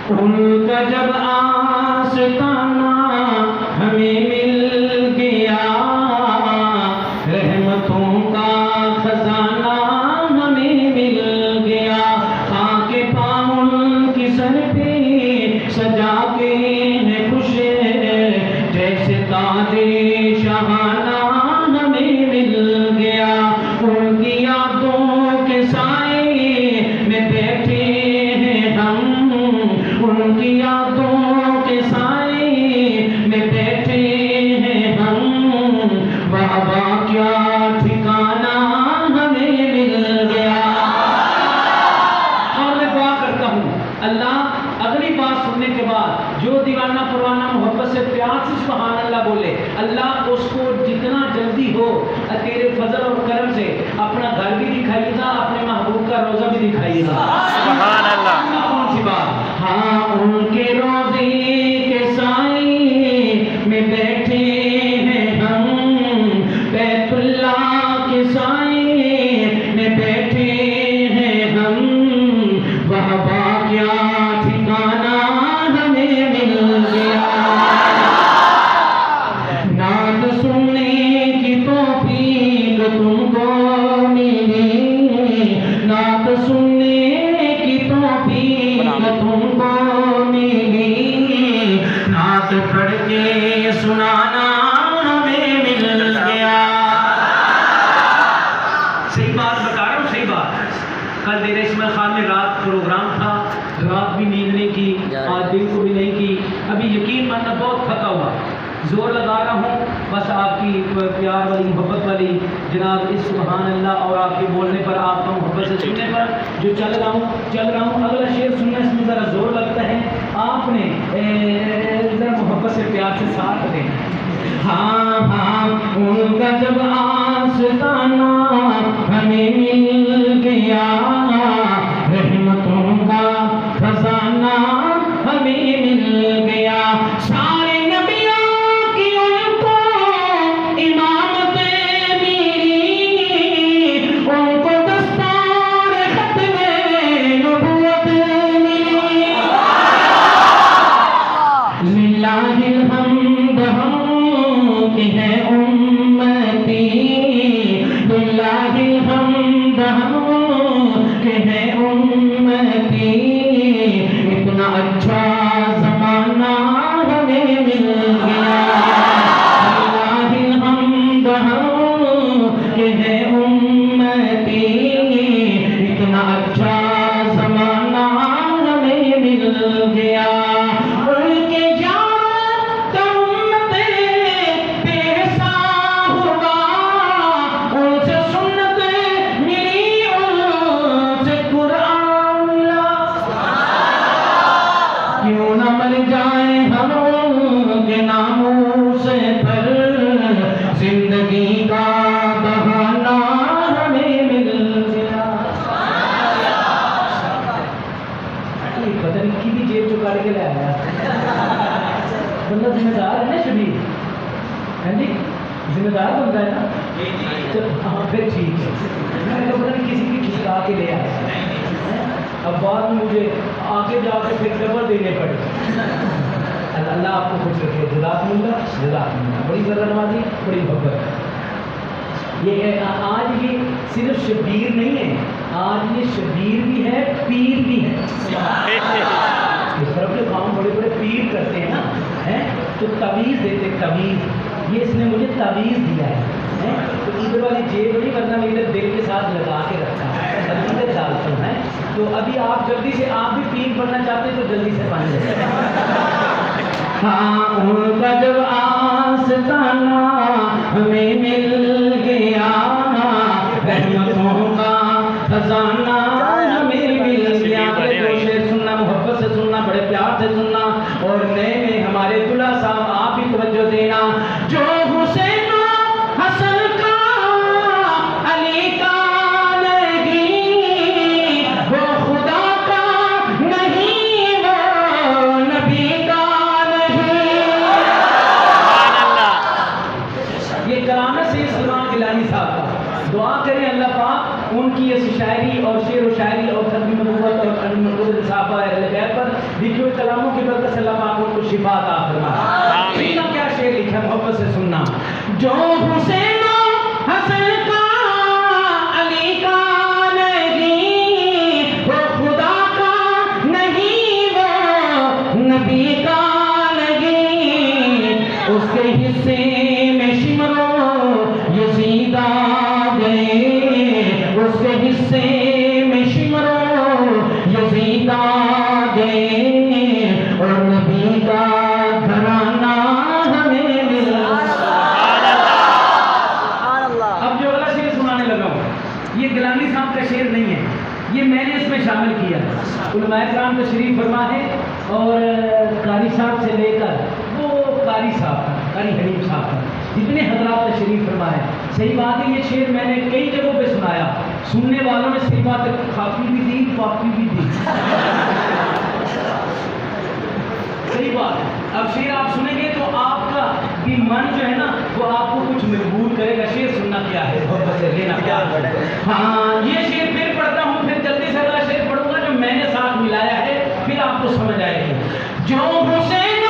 ان کا جب آستانہ ہمیں مل گیا، رحمتوں کا خزانہ ہمیں مل گیا، خاک پاؤں کی سر پہ سجا کے ہے خوش جیسے تاج شاہانہ ہمیں مل گیا، ان کی یادوں کے سائے میں بیٹھے ہیں ہم، ان کی یادوں کے سائے میں بیٹھے ہیں ہم، وہاں کیا ٹھکانہ ہمیں مل گیا۔ اور میں دعا کرتا ہوں اللہ اگلی بات سننے کے بعد جو دیوانہ پروانہ محبت سے پیار سے سبحان اللہ بولے، اللہ اس کو جتنا جلدی ہو تیرے فضل اور کرم سے اپنا گھر بھی دکھائیے گا، اپنے محبوب کا روزہ بھی دکھائیے گا۔ سبحان اللہ۔ کون سی بات؟ ہاں ان کے روزے کے سائے میں بیٹھے ہیں ہم، بیت اللہ کے سائے میں بیٹھے ہیں ہم، وہاں کیا ٹھکانہ ہمیں مل گیا۔ نعت سننے کی توفیق تم کو ملی، نعت سننے کی توفیق تم کو ملی، نعت پڑھ کے سنانا ہمیں مل گیا۔ صحیح بات بتا رہا ہوں، صحیح بات۔ کل ڈیرہ اسماعیل خان میں رات پروگرام تھا، رات بھی نیند نہیں کی، آج دن کو بھی نہیں کی، ابھی یقین ماننا بہت تھکا ہوا، زور لگا رہا ہوں بس آپ کی پیار والی محبت والی جناب اس سبحان اللہ اور آپ کے بولنے پر، آپ کا محبت سے سننے پر جو چل رہا ہوں۔ اگلا شعر سننا اس میں ذرا زور لگتا ہے، آپ نے ذرا محبت سے پیار سے ساتھ دیں۔ ہاں ہاں ان کا جب آستانہ ہمیں مل گیا، رحمتوں کا خزانہ ہمیں مل گیا، سارے نبیوں کی ان کو امامت ملی، ان کو دستار ختم نبوت ملی، للہ الحمد ہم کی ہے امتی، للہ الحمد ہم کے ہے امتی، اتنا اچھا زمانہ ہمیں مل گیا، للہ الحمد ہم کے ہے امتی، اتنا اچھا زمانہ ہمیں مل گیا، ان کے زندگی کا بہانہ ہمیں مل گیا۔ پتہ نہیں کی بھی جیب چکا کے لے آیا بندہ ذمہ دار ہے نا، شبیر ہے جی، ذمہ دار بندہ ہے نا، ہاں پھر ٹھیک ہے، میں نے پتہ نہیں کسی کی کھسکا کے لے آیا، اب بعد میں مجھے آگے جا کے پھر ڈبل دینے پڑے۔ اللہ آپ کو خوش رکھے، جزاکم اللہ، جزاکم اللہ، بڑی ذرا نوازی، بڑی محبت۔ یہ آج یہ صرف شبیر نہیں ہے، آج یہ شبیر بھی ہے، پیر بھی ہے۔ اس طرف کے کام بڑے بڑے پیر کرتے ہیں نا، تو تعویذ دیتے، تعویذ، یہ اس نے مجھے تعویذ دیا ہے، تو ادھر والی جیب نہیں ورنہ میں ادھر دل کے ساتھ لگا کے رکھا ہے، ادھر ڈالتا ہوں ہے، تو ابھی آپ جلدی سے، آپ بھی پیر بننا چاہتے ہیں تو جلدی سے بن جائے۔ ہاں ان کا جب آستانہ ہمیں مل گیا، رحمتوں کا خزانہ ہمیں مل گیا۔ جو شعر سننا محبت سے سننا، بڑے پیار سے سننا، اور نئے میں ہمارے دلہا صاحب آپ بھی توجہ دینا، جو حسین حسن کا علی کا نہیں، وہ خدا کا نہیں، وہ نبی کا صاحب کا دعا کریں اللہ پاک ان کی اس شاعری اور شعر و شاعری اور تقدیم نبوت اور صحابہ اہل بیت پر لکھے ہوئے کلاموں کی برکت سے اللہ پاک ان کو شفا عطا فرمائے. اس کا کیا شعر لکھا ہے محبت سے سننا. جو حسین و حسن کا علی کا نہیں وہ خدا کا نہیں وہ نبی کا نہیں اس کے حصے میں شمرو یزید آ گئے اس کے حصے میں شمرو یزید آ گئے اور نبی کا گھرانہ ہمیں ملا. اب جو اگلا شعر سنانے لگا ہوں یہ گیلانی صاحب کا شعر نہیں ہے, یہ میں نے اس میں شامل کیا. علماء کرام تشریف فرما ہے اور قاری صاحب سے لے کر وہ قاری صاحب قاری حلیم صاحب کا جتنے حضرات تشریف فرما ہے. صحیح بات ہے یہ شعر میں نے کئی جگہوں پہ سنایا, سننے والوں نے صحیح بات ہے کھاپی بھی دی پاپی بھی دی. صحیح بات ہے. اب شعر آپ سنیں گے تو آپ کا بھی من جو ہے نا وہ آپ کو کچھ مجبور کرے گا. شعر سننا کیا ہے, محبت سے لینا کیا ہے. ہاں یہ شعر پھر پڑھتا ہوں, پھر جلدی سے اگلا شعر پڑھوں گا جو میں نے ساتھ ملایا ہے, پھر آپ کو سمجھ آئے گی. جو حسین